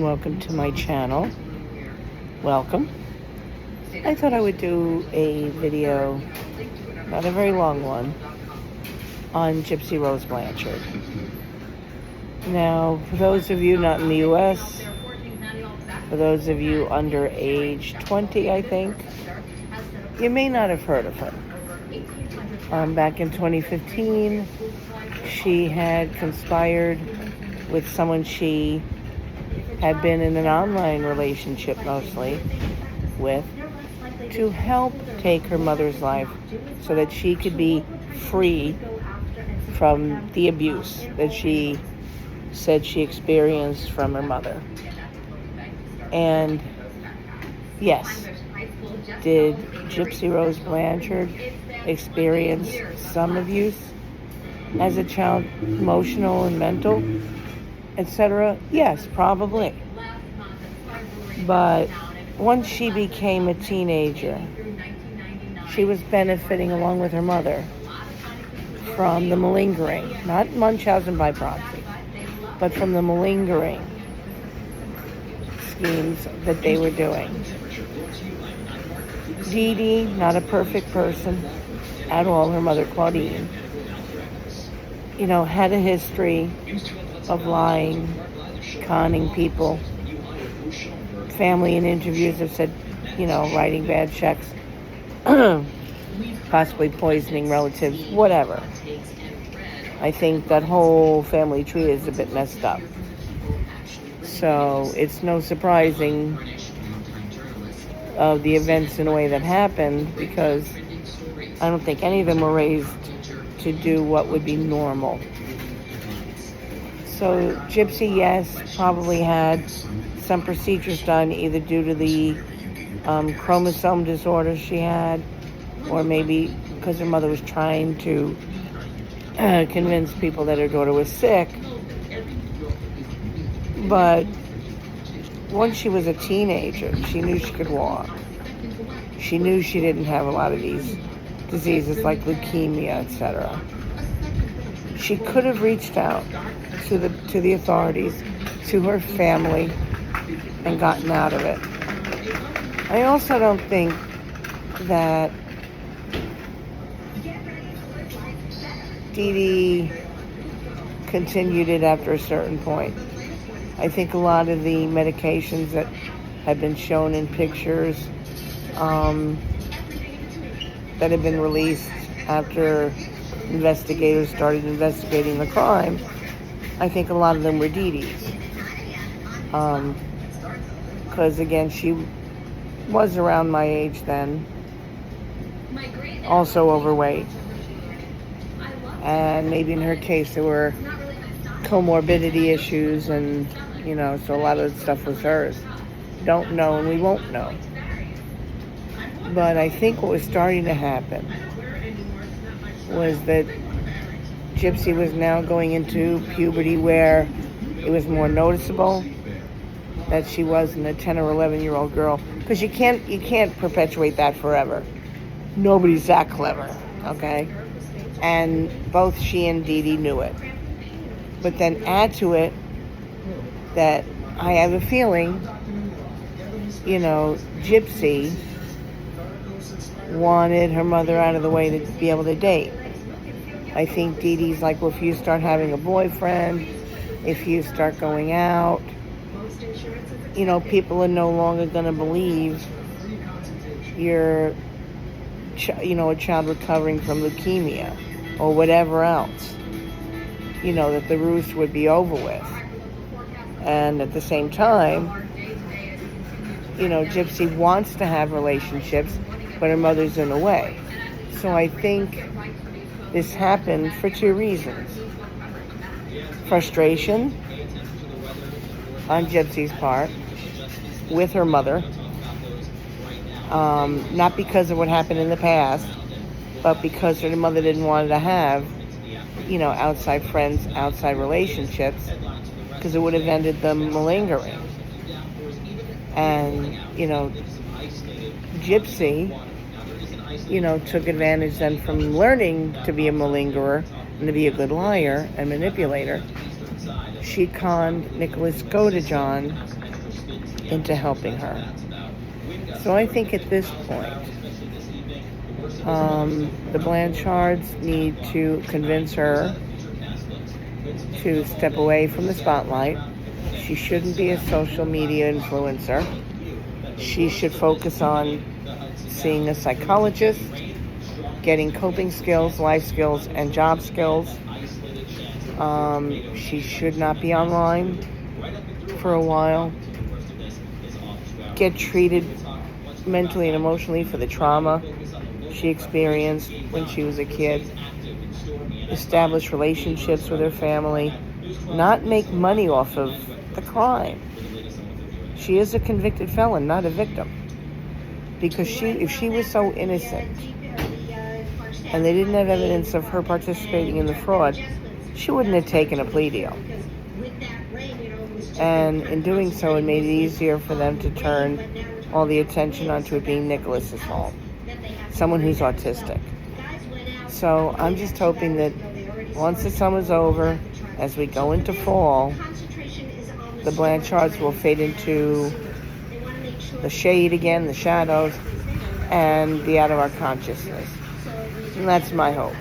Welcome to my channel. Welcome. I thought I would do a video, not a very long one, on Gypsy Rose Blanchard. Now, for those of you not in the U.S., for those of you under age 20, I think, you may not have heard of her. Back in 2015, she had conspired with someone she had been in an online relationship mostly with to help take her mother's life so that she could be free from the abuse that she said she experienced from her mother. And yes, did Gypsy Rose Blanchard experience some abuse as a child, emotional and mental, etc.? Yes, probably. But once she became a teenager, she was benefiting along with her mother from the malingering, not Munchausen by proxy, but from the malingering schemes that they were doing. Dee Dee, not a perfect person at all, her mother Claudine, had a history of lying, conning people. Family in interviews have said, writing bad checks, possibly poisoning relatives, whatever. I think that whole family tree is a bit messed up. So it's no surprising of the events in a way that happened, because I don't think any of them were raised to do what would be normal. So Gypsy, yes, probably had some procedures done either due to the chromosome disorder she had, or maybe because her mother was trying to convince people that her daughter was sick. But once she was a teenager, she knew she could walk. She knew she didn't have a lot of these diseases like leukemia, etc. She could have reached out to the authorities, to her family, and gotten out of it. I also don't think that Dee Dee continued it after a certain point. I think a lot of the medications that have been shown in pictures that have been released after investigators started investigating the crime, I think a lot of them were Dee Dee's. Because again, she was around my age then, also overweight. And maybe in her case there were comorbidity issues, and so a lot of the stuff was hers. Don't know, and we won't know. But I think what was starting to happen was that Gypsy was now going into puberty where it was more noticeable that she wasn't a 10 or 11-year-old girl, because you can't perpetuate that forever. Nobody's that clever, okay? And both she and Dee Dee knew it. But then add to it that I have a feeling, Gypsy wanted her mother out of the way to be able to date. I think Dee Dee's like, well, if you start having a boyfriend, if you start going out, people are no longer going to believe you're, a child recovering from leukemia or whatever else. That the ruse would be over with. And at the same time, Gypsy wants to have relationships, but her mother's in the way. So I think this happened for two reasons. Frustration on Gypsy's part with her mother, not because of what happened in the past, but because her mother didn't want her to have, outside friends, outside relationships, because it would have ended the malingering. And, Gypsy, took advantage then from learning to be a malingerer and to be a good liar and manipulator. She conned Nicholas Godejohn into helping her. So I think at this point, the Blanchards need to convince her to step away from the spotlight. She shouldn't be a social media influencer. She should focus on seeing a psychologist, getting coping skills, life skills, and job skills. She should not be online for a while. Get treated mentally and emotionally for the trauma she experienced when she was a kid. Establish relationships with her family. Not make money off of the crime. She is a convicted felon, not a victim. Because if she was so innocent and they didn't have evidence of her participating in the fraud, she wouldn't have taken a plea deal. And in doing so, it made it easier for them to turn all the attention onto it being Nicholas's fault. Someone who's autistic. So I'm just hoping that once the summer's over, as we go into fall, the Blanchards will fade into the shade again, the shadows, and be out of our consciousness. And that's my hope.